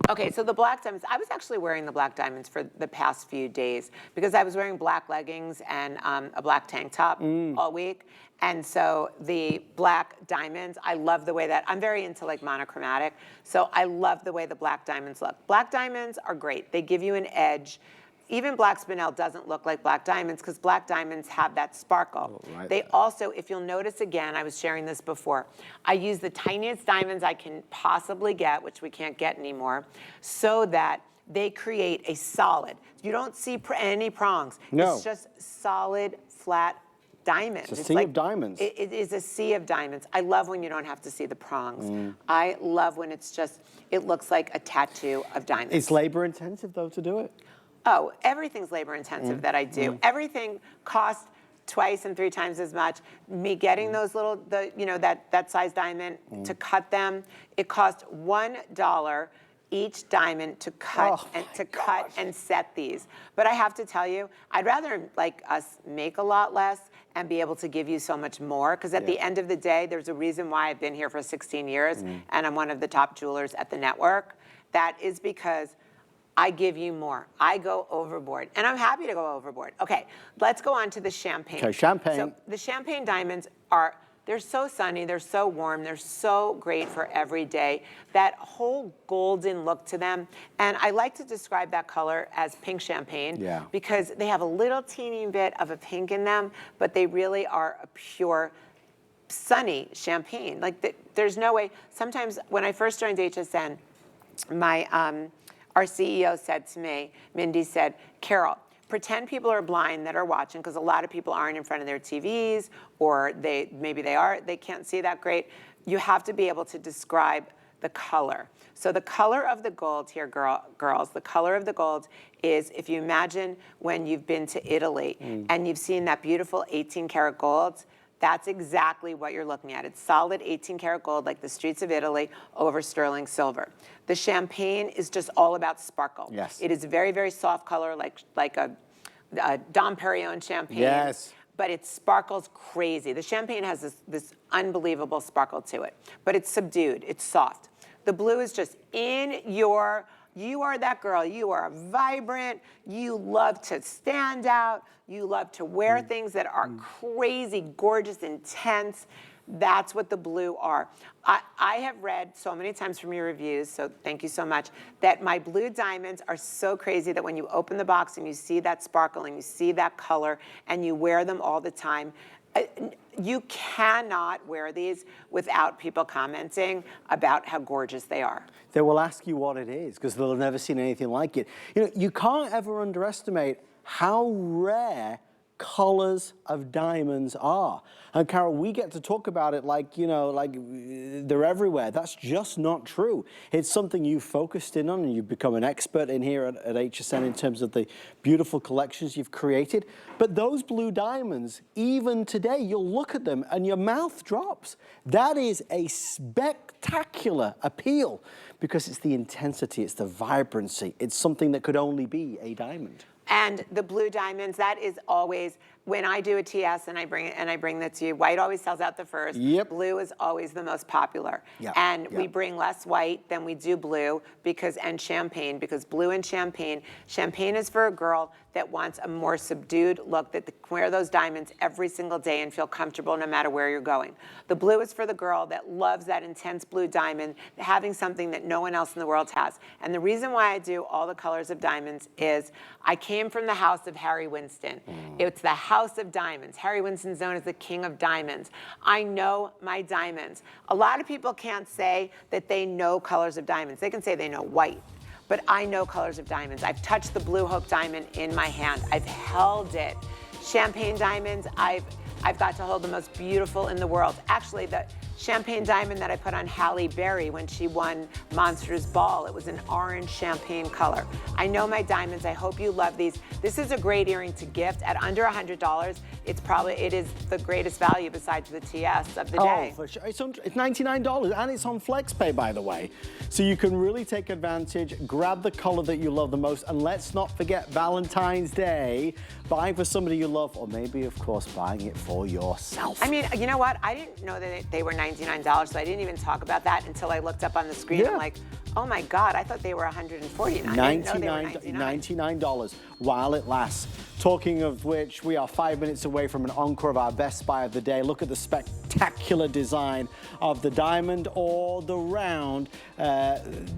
Okay, so the black diamonds, I was actually wearing the black diamonds for the past few days because I was wearing black leggings and a black tank top all week. And so the black diamonds, I love the way that, I'm very into like monochromatic, so I love the way the black diamonds look. Black diamonds are great. They give you an edge. Even black spinel doesn't look like black diamonds because black diamonds have that sparkle. Oh, right. They also, if you'll notice again, I was sharing this before, I use the tiniest diamonds I can possibly get, which we can't get anymore, so that they create a solid. You don't see any prongs. No. It's just solid, flat diamonds. It's a sea of diamonds. It is a sea of diamonds. I love when you don't have to see the prongs. I love when it's just, it looks like a tattoo of diamonds. It's labor intensive though to do it. Oh, everything's labor intensive that I do. Everything costs twice and 3 times as much. Me getting those little, that size diamond to cut them, it cost $1 each diamond to cut and set these. But I have to tell you, I'd rather like us make a lot less and be able to give you so much more, because at the end of the day, there's a reason why I've been here for 16 years and I'm one of the top jewelers at the network. That is because I give you more. I go overboard, and I'm happy to go overboard. Okay, let's go on to the champagne. Okay, champagne. So the champagne diamonds are, they're so sunny, they're so warm, they're so great for every day. That whole golden look to them, and I like to describe that color as pink champagne because they have a little teeny bit of a pink in them, but they really are a pure sunny champagne. Like there's no way. Sometimes when I first joined HSN, our CEO said to me, Mindy said, Carol, pretend people are blind that are watching, because a lot of people aren't in front of their TVs, or maybe they can't see that great. You have to be able to describe the color. So the color of the gold here, girls, the color of the gold is, if you imagine when you've been to Italy and you've seen that beautiful 18-karat gold, that's exactly what you're looking at. It's solid 18-karat gold, like the streets of Italy, over sterling silver. The champagne is just all about sparkle. Yes. It is a very, very soft color, like a Dom Perignon champagne. Yes. But it sparkles crazy. The champagne has this unbelievable sparkle to it, but it's subdued, it's soft. The blue is just you are that girl. You are vibrant. You love to stand out. You love to wear things that are crazy, gorgeous, intense. That's what the blue are. I have read so many times from your reviews, so thank you so much, that my blue diamonds are so crazy that when you open the box and you see that sparkle and you see that color and you wear them all the time, you cannot wear these without people commenting about how gorgeous they are. They will ask you what it is because they'll have never seen anything like it. You know, you can't ever underestimate how rare colors of diamonds are. And Carol, we get to talk about it like, like they're everywhere. That's just not true. It's something you've focused in on and you've become an expert in here at HSN in terms of the beautiful collections you've created. But those blue diamonds, even today, you'll look at them and your mouth drops. That is a spectacular appeal because it's the intensity, it's the vibrancy. It's something that could only be a diamond. And the blue diamonds, that is always, when I do a TS and I bring that to you, white always sells out the first. Yep. Blue is always the most popular. Yep. And we bring less white than we do blue and champagne, because blue and champagne is for a girl that wants a more subdued look, that can wear those diamonds every single day and feel comfortable no matter where you're going. The blue is for the girl that loves that intense blue diamond, having something that no one else in the world has. And the reason why I do all the colors of diamonds is I came from the house of Harry Winston. It's the house of diamonds. Harry Winston's known as the king of diamonds. I know my diamonds. A lot of people can't say that they know colors of diamonds. They can say they know white, but I know colors of diamonds. I've touched the Blue Hope diamond in my hand. I've held it. Champagne diamonds, I've got to hold the most beautiful in the world. Actually, champagne diamond that I put on Halle Berry when she won Monsters Ball. It was an orange champagne color. I know my diamonds. I hope you love these. This is a great earring to gift at under $100. It is the greatest value besides the TS of the day. Oh, for sure. It's $99 and it's on FlexPay, by the way. So you can really take advantage, grab the color that you love the most, and let's not forget Valentine's Day. Buying for somebody you love, or maybe, of course, buying it for yourself. I mean, you know what? I didn't know that they were $99, so I didn't even talk about that until I looked up on the screen. I'm like, oh my God, I thought they were $149. $99 while it lasts. Talking of which, we are 5 minutes away from an encore of our best buy of the day. Look at the spectacular design of the diamond or the round.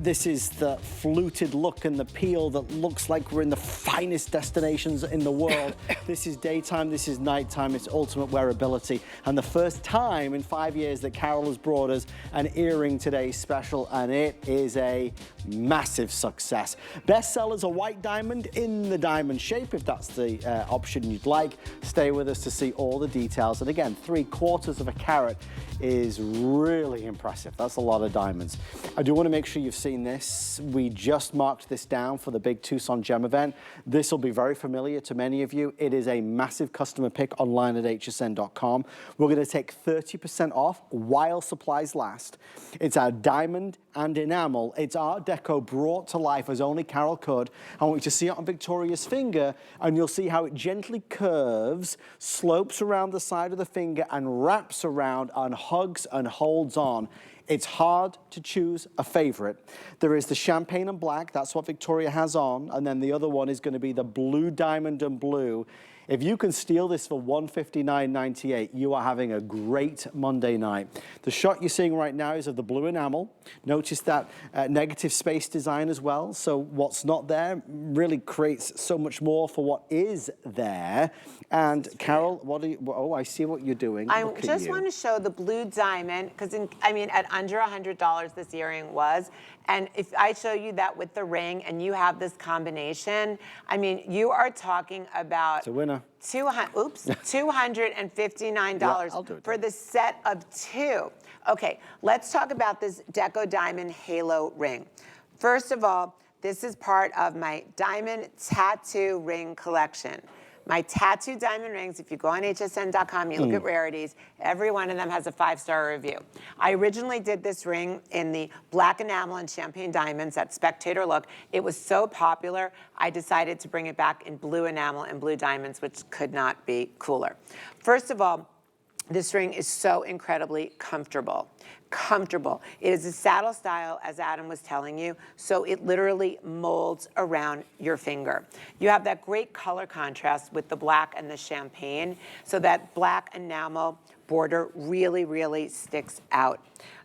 This is the fluted look and the peel that looks like we're in the finest destinations in the world. This is daytime, this is nighttime, it's ultimate wearability. And the first time in 5 years that Carol has brought us an earring today special, and it is a massive success. Best sellers, a white diamond in the diamond shape, if that's the option you'd like. Stay with us to see all the details. And again, 3/4 of a carat is really impressive. That's a lot of diamonds. I do want to make sure you've seen this. We just marked this down for the big Tucson Gem event. This will be very familiar to many of you. It is a massive customer pick online at hsn.com. We're going to take 30% off while supplies last. It's our diamond and enamel. It's Art Deco brought to life as only Carol could. I want you to see it on Victoria's finger, and you'll see how it gently curves, slopes around the side of the finger, and wraps around and hugs and holds on. It's hard to choose a favorite. There is the champagne and black, that's what Victoria has on, and then the other one is going to be the blue diamond and blue. If you can steal this for $159.98, you are having a great Monday night. The shot you're seeing right now is of the blue enamel. Notice that negative space design as well. So what's not there really creates so much more for what is there. And Carol, what are you, oh, I see what you're doing. I just want to show the blue diamond, because I mean, at under $100 this earring was. And if I show you that with the ring and you have this combination, I mean, you are talking about it's a winner. $259 for the set of two. Okay, let's talk about this Deco Diamond Halo ring. First of all, this is part of my diamond tattoo ring collection. My tattoo diamond rings, if you go on hsn.com, you look at Rarities, every one of them has a 5-star review. I originally did this ring in the black enamel and champagne diamonds, that spectator look. It was so popular, I decided to bring it back in blue enamel and blue diamonds, which could not be cooler. First of all, this ring is so incredibly comfortable. It is a saddle style, as Adam was telling you, so it literally molds around your finger. You have that great color contrast with the black and the champagne, so that black enamel border really, really sticks out.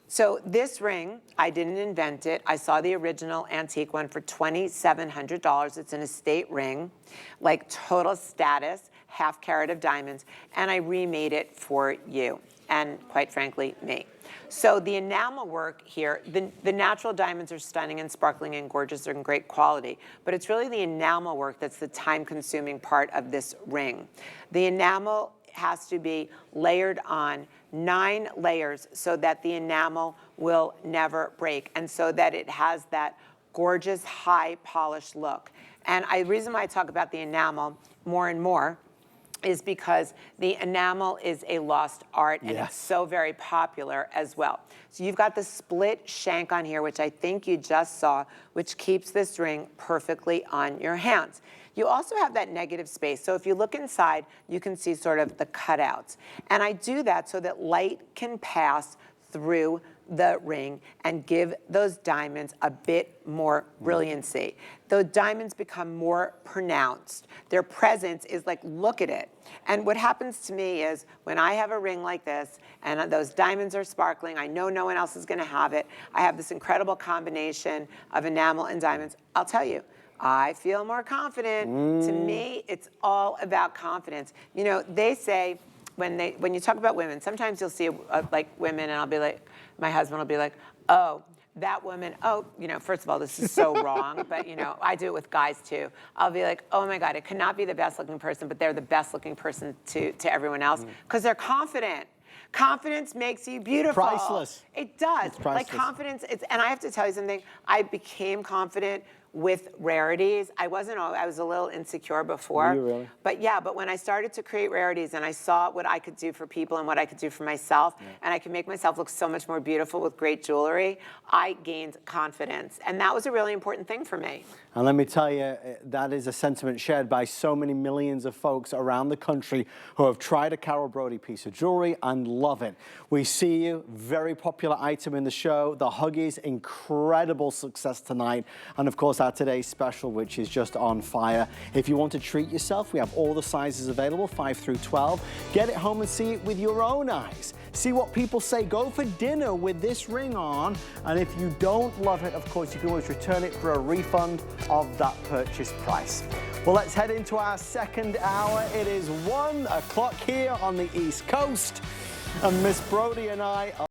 So this ring, I didn't invent it. I saw the original antique one for $2,700. It's an estate ring, like total status, half carat of diamonds, and I remade it for you, and quite frankly, me. So the enamel work here, the natural diamonds are stunning and sparkling and gorgeous and great quality, but it's really the enamel work that's the time-consuming part of this ring. The enamel has to be layered on 9 layers so that the enamel will never break and so that it has that gorgeous high polished look. And the reason why I talk about the enamel more and more is because the enamel is a lost art and it's so very popular as well. So you've got the split shank on here, which I think you just saw, which keeps this ring perfectly on your hands. You also have that negative space. So if you look inside, you can see sort of the cutouts. And I do that so that light can pass through the ring and give those diamonds a bit more brilliancy. Those diamonds become more pronounced. Their presence is like, look at it. And what happens to me is when I have a ring like this and those diamonds are sparkling, I know no one else is gonna have it. I have this incredible combination of enamel and diamonds. I'll tell you, I feel more confident. To me, it's all about confidence. You know, they say, when you talk about women, sometimes you'll see like women and I'll be like, my husband will be like, oh, that woman, oh, you know, first of all, this is so wrong, but you know, I do it with guys too. I'll be like, oh my God, it cannot be the best looking person, but they're the best looking person to everyone else because they're confident. Confidence makes you beautiful. Priceless. It does. It's priceless. Like confidence, and I have to tell you something, I became confident with Rarities. I was a little insecure before. Were you really? But yeah, but when I started to create Rarities and I saw what I could do for people and what I could do for myself, and I could make myself look so much more beautiful with great jewelry, I gained confidence. And that was a really important thing for me. And let me tell you, that is a sentiment shared by so many millions of folks around the country who have tried a Carol Brodie piece of jewelry and love it. We see you, very popular item in the show. The Huggies, incredible success tonight. And of course, our today's special, which is just on fire. If you want to treat yourself, we have all the sizes available, 5 through 12. Get it home and see it with your own eyes. See what people say. Go for dinner with this ring on. And if you don't love it, of course, you can always return it for a refund of that purchase price. Well, let's head into our second hour. It is 1 o'clock here on the East Coast. And Miss Brodie and I are